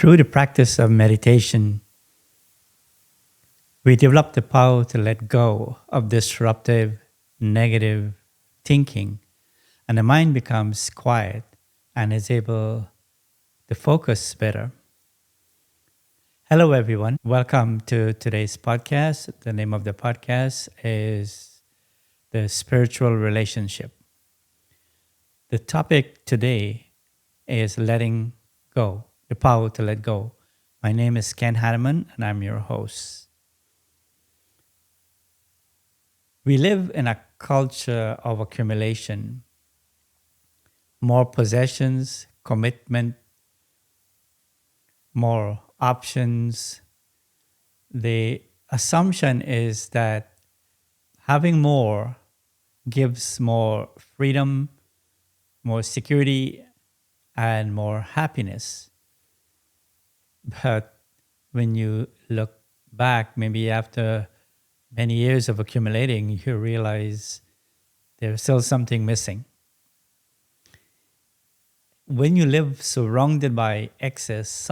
Through the practice of meditation, we develop the power to let go of disruptive, negative thinking, and the mind becomes quiet and is able to focus better. Hello, everyone. Welcome to today's podcast. The name of the podcast is The Spiritual Relationship. The topic today is letting go, the power to let go. My name is Ken Hanneman, and I'm your host. We live in a culture of accumulation, more possessions, commitment, more options. The assumption is that having more gives more freedom, more security, and more happiness. But when you look back, maybe after many years of accumulating, you realize there's still something missing. When you live surrounded by excess,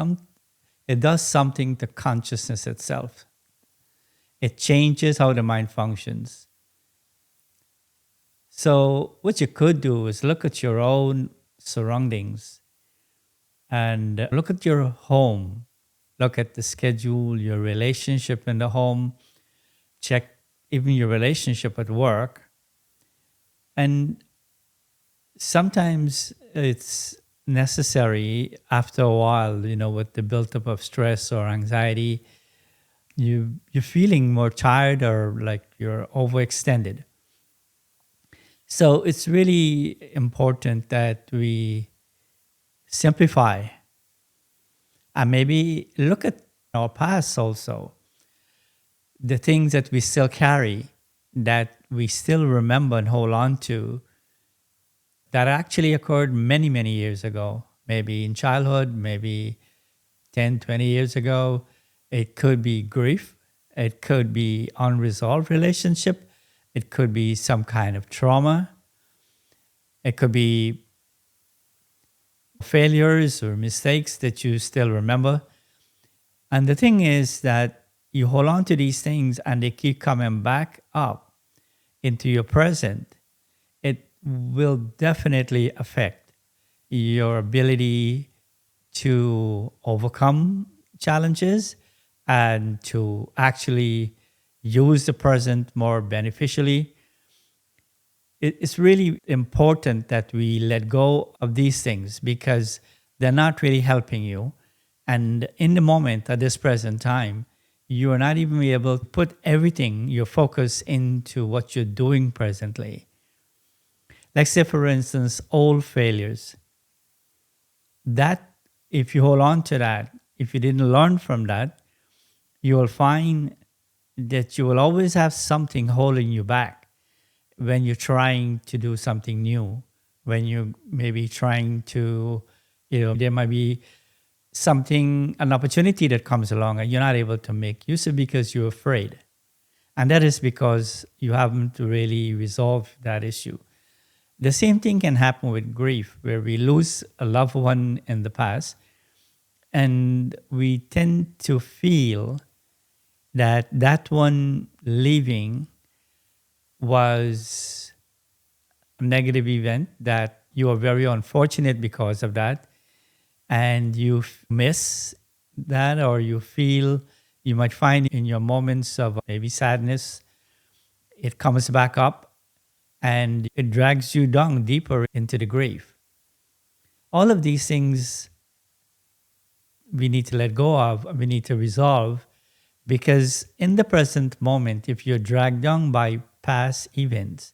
it does something to consciousness itself. It changes how the mind functions. So what you could do is look at your own surroundings and look at your home. Look at the schedule, your relationship in the home. Check even your relationship at work. And sometimes it's necessary after a while, with the buildup of stress or anxiety, you're feeling more tired or like you're overextended. So it's really important that we simplify and maybe look at our past also, the things that we still carry, that we still remember and hold on to, that actually occurred many, many years ago, maybe in childhood, maybe 10, 20 years ago. It could be grief. It could be unresolved relationship. It could be some kind of trauma. It could be failures or mistakes that you still remember. And the thing is that you hold on to these things and they keep coming back up into your present. It will definitely affect your ability to overcome challenges and to actually use the present more beneficially. It's really important that we let go of these things because they're not really helping you. And in the moment, at this present time, you are not even able to put everything, your focus into what you're doing presently. Like say, for instance, old failures. That, if you hold on to that, if you didn't learn from that, you will find that you will always have something holding you back when you're trying to do something new, when you maybe trying to, there might be an opportunity that comes along and you're not able to make use of it because you're afraid. And that is because you haven't really resolved that issue. The same thing can happen with grief, where we lose a loved one in the past, and we tend to feel that one leaving was a negative event, that you are very unfortunate because of that, and you miss that, or you might find in your moments of maybe sadness, it comes back up and it drags you down deeper into the grave. All of these things we need to let go of, we need to resolve, because in the present moment, if you're dragged down by past events,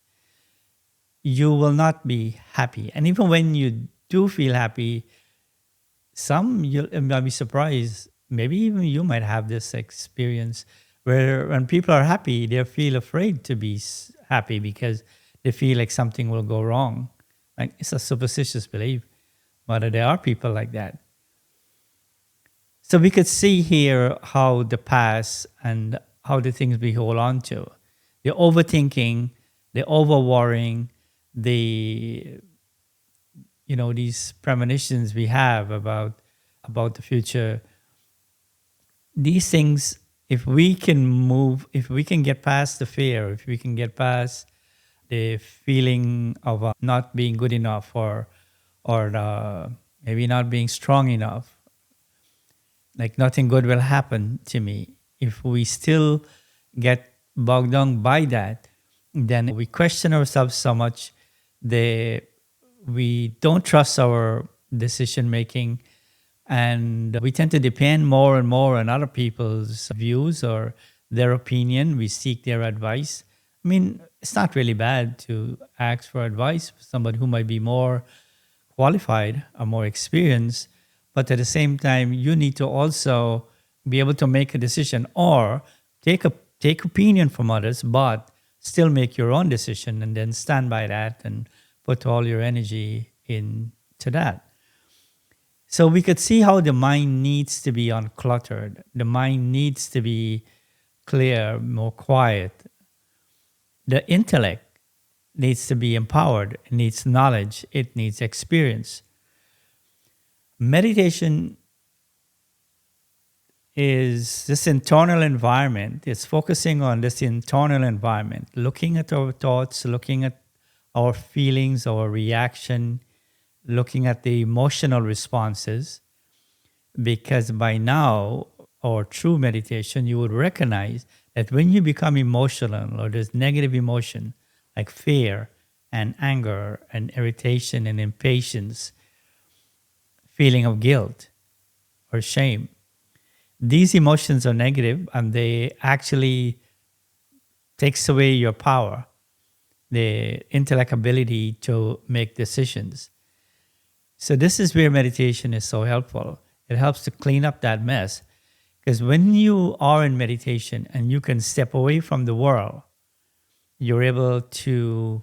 you will not be happy. And even when you do feel happy, you might be surprised, maybe even you might have this experience where when people are happy, they feel afraid to be happy because they feel like something will go wrong. Like, it's a superstitious belief, but there are people like that. So we could see here how the past and how the things we hold on to, the overthinking, the over-worrying, these premonitions we have about about the future, these things, if we can move, if we can get past the fear, if we can get past the feeling of not being good enough, or maybe not being strong enough, like nothing good will happen to me. If we still get bogged down by that, then we question ourselves so much that we don't trust our decision making, and we tend to depend more and more on other people's views or their opinion. We seek their advice. I mean, it's not really bad to ask for advice from somebody who might be more qualified or more experienced, but at the same time, you need to also be able to make a decision or take opinion from others, but still make your own decision and then stand by that and put all your energy into that. So we could see how the mind needs to be uncluttered. The mind needs to be clear, more quiet. The intellect needs to be empowered. It needs knowledge. It needs experience. Meditation is this internal environment. It's focusing on this internal environment, looking at our thoughts, looking at our feelings, our reaction, looking at the emotional responses. Because by now, or through meditation, you would recognize that when you become emotional or there's negative emotion like fear and anger and irritation and impatience, feeling of guilt or shame, these emotions are negative and they actually takes away your power, the intellect ability to make decisions. So this is where meditation is so helpful. It helps to clean up that mess. Because when you are in meditation and you can step away from the world, you're able to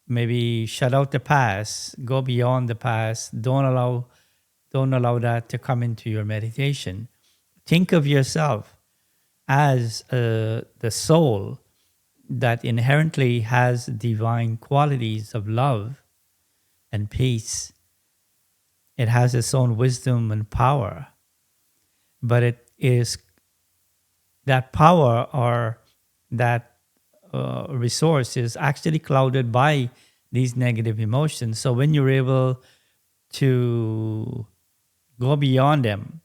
maybe shut out the past, go beyond the past, don't allow that to come into your meditation. Think of yourself as the soul that inherently has divine qualities of love and peace. It has its own wisdom and power, but it is that power or that resource is actually clouded by these negative emotions. So when you're able to go beyond them,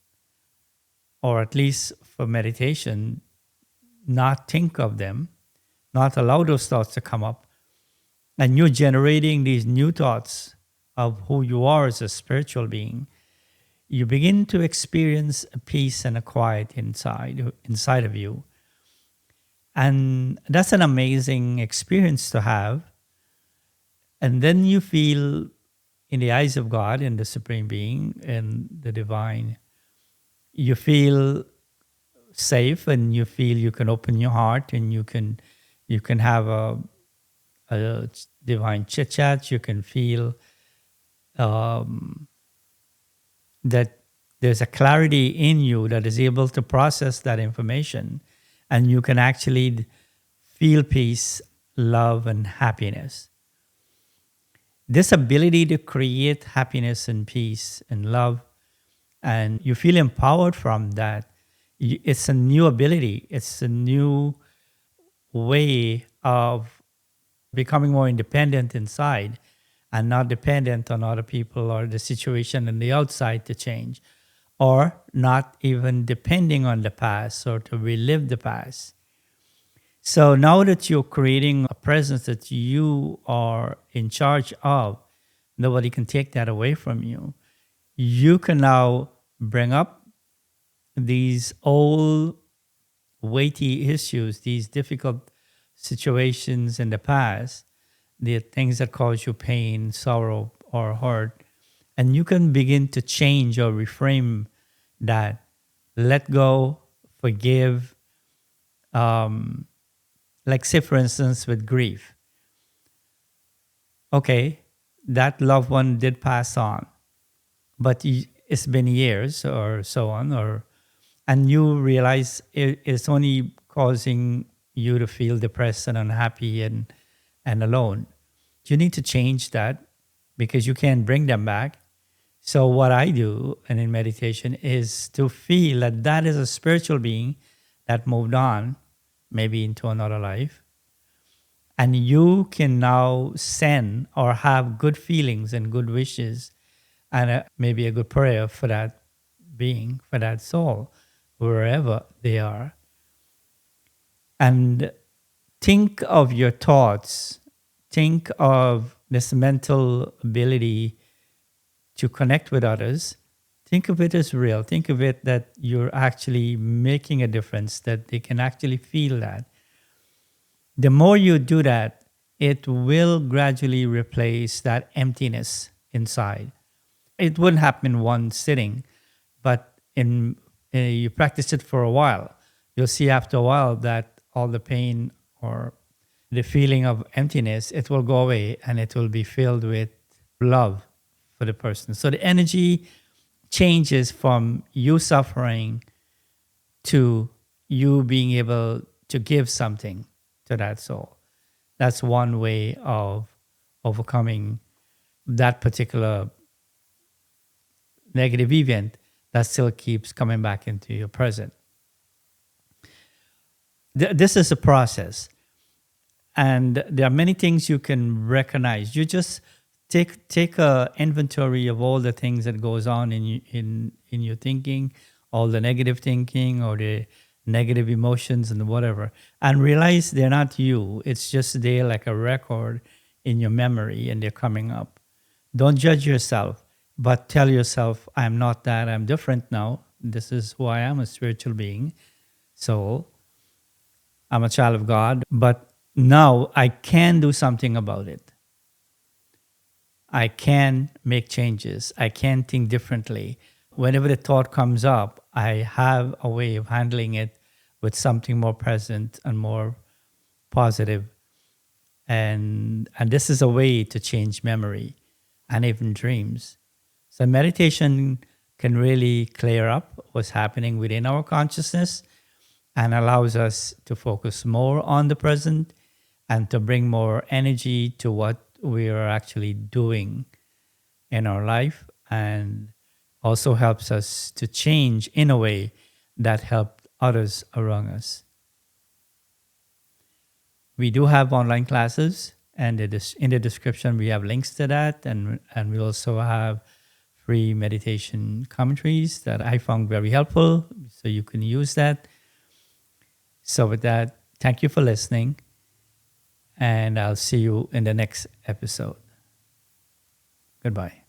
or at least for meditation, not think of them, not allow those thoughts to come up, and you're generating these new thoughts of who you are as a spiritual being, you begin to experience a peace and a quiet inside of you. And that's an amazing experience to have. And then you feel in the eyes of God and the Supreme Being and the Divine, you feel safe and you feel you can open your heart and you can have a divine chit chat. You can feel that there's a clarity in you that is able to process that information, and you can actually feel peace, love, and happiness. This ability to create happiness and peace and love, and you feel empowered from that. It's a new ability. It's a new way of becoming more independent inside and not dependent on other people or the situation in the outside to change, or not even depending on the past or to relive the past. So now that you're creating a presence that you are in charge of, nobody can take that away from you. You can now bring up these old weighty issues, these difficult situations in the past, the things that cause you pain, sorrow, or hurt, and you can begin to change or reframe that. Let go, forgive. Like say, for instance, with grief. Okay, that loved one did pass on, but it's been years or so on, and you realize it's only causing you to feel depressed and unhappy and alone. You need to change that because you can't bring them back. So what I do and in meditation is to feel that that is a spiritual being that moved on, maybe into another life. And you can now send or have good feelings and good wishes and maybe a good prayer for that being, for that soul, wherever they are. And think of your thoughts, think of this mental ability to connect with others. Think of it as real. Think of it that you're actually making a difference, that they can actually feel that. The more you do that, it will gradually replace that emptiness inside. It wouldn't happen in one sitting, but in you practice it for a while, you'll see after a while that all the pain or the feeling of emptiness, it will go away and it will be filled with love for the person. So the energy changes from you suffering to you being able to give something to that soul. That's one way of overcoming that particular negative event that still keeps coming back into your present. This is a process, and there are many things you can recognize. You just take a inventory of all the things that goes on in your thinking, all the negative thinking or the negative emotions and whatever, and realize they're not you. It's just there like a record in your memory, and they're coming up. Don't judge yourself, but tell yourself, I'm not that, I'm different now. This is who I am, a spiritual being. So I'm a child of God, but now I can do something about it. I can make changes. I can think differently. Whenever the thought comes up, I have a way of handling it with something more present and more positive. And this is a way to change memory and even dreams. So meditation can really clear up what's happening within our consciousness and allows us to focus more on the present and to bring more energy to what we are actually doing in our life, and also helps us to change in a way that helps others around us. We do have online classes, and in the description we have links to that, and we also have free meditation commentaries that I found very helpful, so you can use that. So with that, thank you for listening, and I'll see you in the next episode. Goodbye.